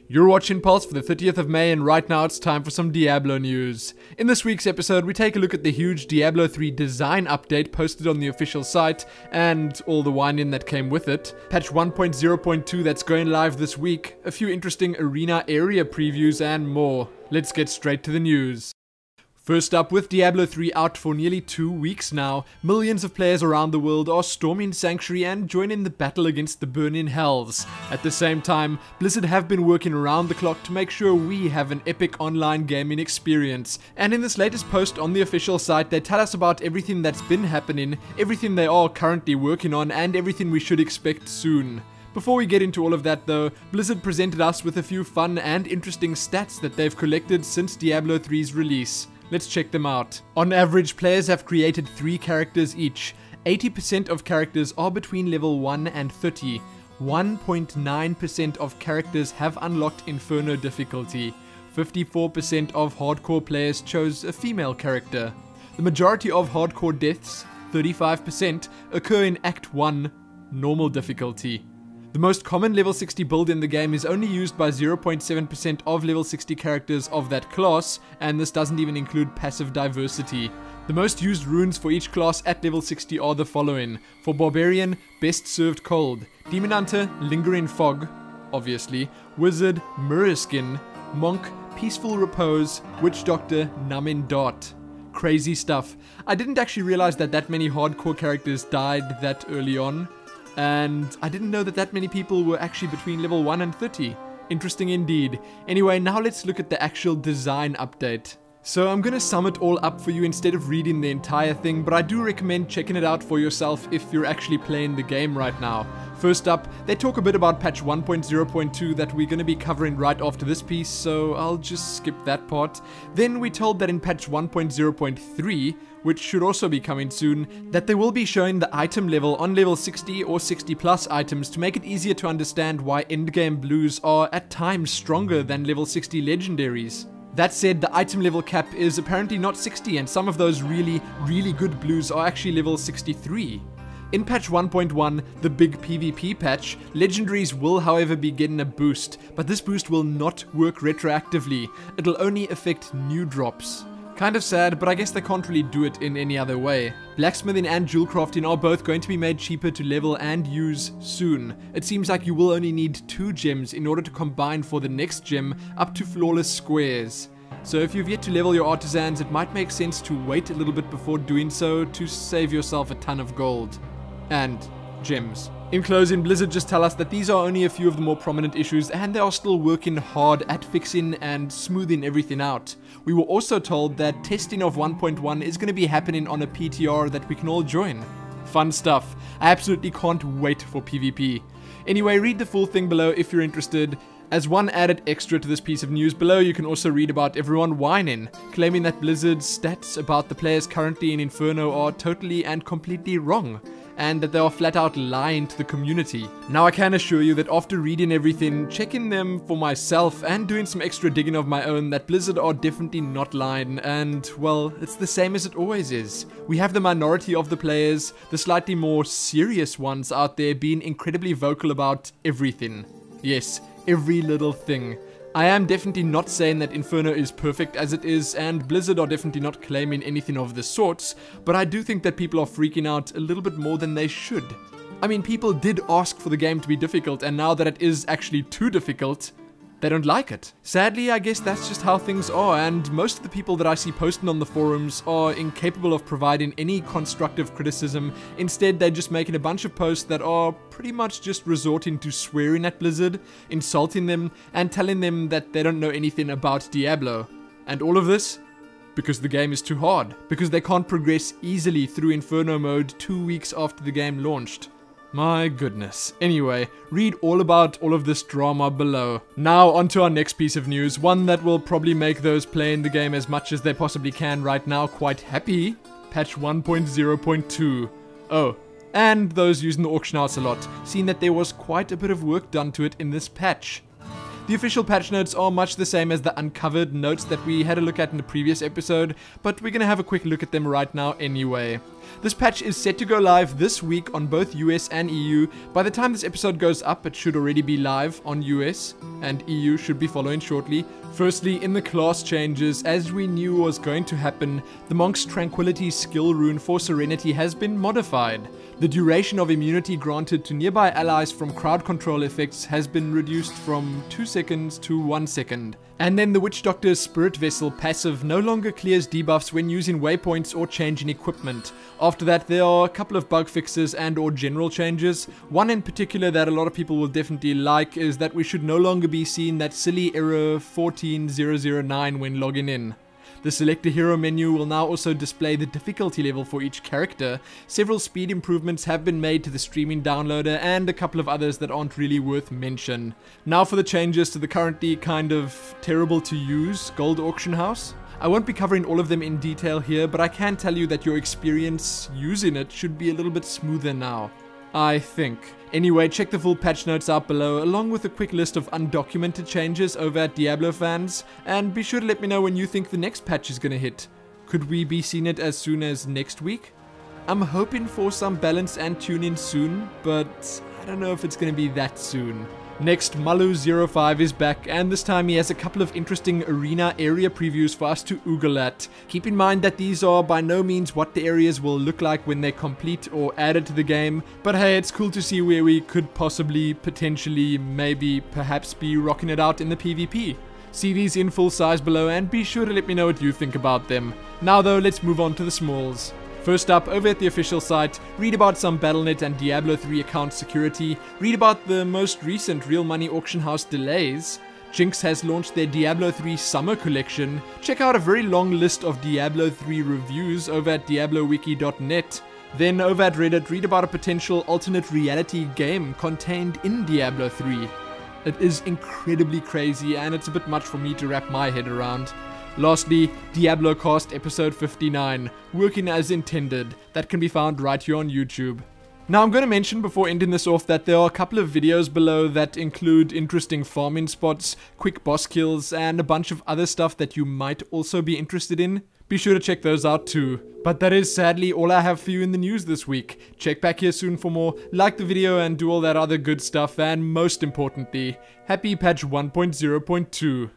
You're watching Pulse for the 30th of May, and right now it's time for some Diablo news. In this week's episode, we take a look at the huge Diablo 3 Design update posted on the official site, and all the whining that came with it, patch 1.0.2 that's going live this week, a few interesting arena area previews, and more. Let's get straight to the news. First up, with Diablo 3 out for nearly 2 weeks now, millions of players around the world are storming Sanctuary and joining the battle against the burning hells. At the same time, Blizzard have been working around the clock to make sure we have an epic online gaming experience. And in this latest post on the official site, they tell us about everything that's been happening, everything they are currently working on, and everything we should expect soon. Before we get into all of that though, Blizzard presented us with a few fun and interesting stats that they've collected since Diablo 3's release. Let's check them out. On average, players have created 3 characters each. 80% of characters are between level 1 and 30. 1.9% of characters have unlocked Inferno difficulty. 54% of hardcore players chose a female character. The majority of hardcore deaths, 35%, occur in Act 1, normal difficulty. The most common level 60 build in the game is only used by 0.7% of level 60 characters of that class, and this doesn't even include passive diversity. The most used runes for each class at level 60 are the following. For Barbarian, Best Served Cold. Demon Hunter, Lingering Fog, obviously. Wizard, Mirror Skin. Monk, Peaceful Repose. Witch Doctor, Numbing Dart. Crazy stuff. I didn't actually realize that many hardcore characters died that early on. And I didn't know that many people were actually between level 1 and 30. Interesting indeed. Anyway, now let's look at the actual design update. So I'm gonna sum it all up for you instead of reading the entire thing, but I do recommend checking it out for yourself if you're actually playing the game right now. First up, they talk a bit about patch 1.0.2 that we're gonna be covering right after this piece, so I'll just skip that part. Then we told that in patch 1.0.3, which should also be coming soon, that they will be showing the item level on level 60 or 60 plus items to make it easier to understand why endgame blues are at times stronger than level 60 legendaries. That said, the item level cap is apparently not 60, and some of those really good blues are actually level 63. In patch 1.1, the big PvP patch, legendaries will however be getting a boost, but this boost will not work retroactively. It'll only affect new drops. Kind of sad, but I guess they can't really do it in any other way. Blacksmithing and jewel crafting are both going to be made cheaper to level and use soon. It seems like you will only need 2 gems in order to combine for the next gem up to flawless squares. So if you've yet to level your artisans, it might make sense to wait a little bit before doing so to save yourself a ton of gold. And gems. In closing, Blizzard just tell us that these are only a few of the more prominent issues, and they are still working hard at fixing and smoothing everything out. We were also told that testing of 1.1 is going to be happening on a PTR that we can all join. Fun stuff. I absolutely can't wait for PvP. Anyway, read the full thing below if you're interested. As one added extra to this piece of news below, you can also read about everyone whining, claiming that Blizzard's stats about the players currently in Inferno are totally and completely wrong, and that they are flat out lying to the community. Now I can assure you that after reading everything, checking them for myself, and doing some extra digging of my own, that Blizzard are definitely not lying, and well, it's the same as it always is. We have the minority of the players, the slightly more serious ones out there, being incredibly vocal about everything. Yes, every little thing. I am definitely not saying that Inferno is perfect as it is, and Blizzard are definitely not claiming anything of the sorts, but I do think that people are freaking out a little bit more than they should. I mean, people did ask for the game to be difficult, and now that it is actually too difficult, they don't like it. Sadly, I guess that's just how things are, and most of the people that I see posting on the forums are incapable of providing any constructive criticism. Instead, they're just making a bunch of posts that are pretty much just resorting to swearing at Blizzard, insulting them, and telling them that they don't know anything about Diablo. And all of this because the game is too hard, because they can't progress easily through Inferno mode 2 weeks after the game launched. My goodness. Anyway, read all about all of this drama below. Now onto our next piece of news, one that will probably make those playing the game as much as they possibly can right now quite happy. Patch 1.0.2. Oh, and those using the auction house a lot, seeing that there was quite a bit of work done to it in this patch. The official patch notes are much the same as the uncovered notes that we had a look at in the previous episode, but we're gonna have a quick look at them right now anyway. This patch is set to go live this week on both US and EU. By the time this episode goes up, it should already be live on US, and EU should be following shortly. Firstly, in the class changes, as we knew was going to happen, the Monk's Tranquility skill rune for Serenity has been modified. The duration of immunity granted to nearby allies from crowd control effects has been reduced from 2 seconds to 1 second. And then the Witch Doctor's Spirit Vessel passive no longer clears debuffs when using waypoints or changing equipment. After that, there are a couple of bug fixes and or general changes. One in particular that a lot of people will definitely like is that we should no longer be seeing that silly error 14009 when logging in. The Select a Hero menu will now also display the difficulty level for each character. Several speed improvements have been made to the streaming downloader and a couple of others that aren't really worth mention. Now for the changes to the currently kind of terrible to use Gold Auction House. I won't be covering all of them in detail here, but I can tell you that your experience using it should be a little bit smoother now, I think. Anyway, check the full patch notes out below, along with a quick list of undocumented changes over at Diablo fans, and be sure to let me know when you think the next patch is gonna hit. Could we be seeing it as soon as next week? I'm hoping for some balance and tuning soon, but I don't know if it's gonna be that soon. Next, Malu05 is back, and this time he has a couple of interesting arena area previews for us to oogle at. Keep in mind that these are by no means what the areas will look like when they're complete or added to the game, but hey, it's cool to see where we could possibly, potentially, maybe, perhaps be rocking it out in the PvP. See these in full size below and be sure to let me know what you think about them. Now though, let's move on to the smalls. First up, over at the official site, read about some Battle.net and Diablo 3 account security, read about the most recent Real Money Auction House delays, Jinx has launched their Diablo 3 Summer Collection, check out a very long list of Diablo 3 reviews over at diablowiki.net, then over at Reddit, read about a potential alternate reality game contained in Diablo 3. It is incredibly crazy and it's a bit much for me to wrap my head around. Lastly, Diablo Cast episode 59, working as intended, that can be found right here on YouTube. Now I'm going to mention before ending this off that there are a couple of videos below that include interesting farming spots, quick boss kills, and a bunch of other stuff that you might also be interested in. Be sure to check those out too. But that is sadly all I have for you in the news this week. Check back here soon for more, like the video and do all that other good stuff, and most importantly, happy patch 1.0.2.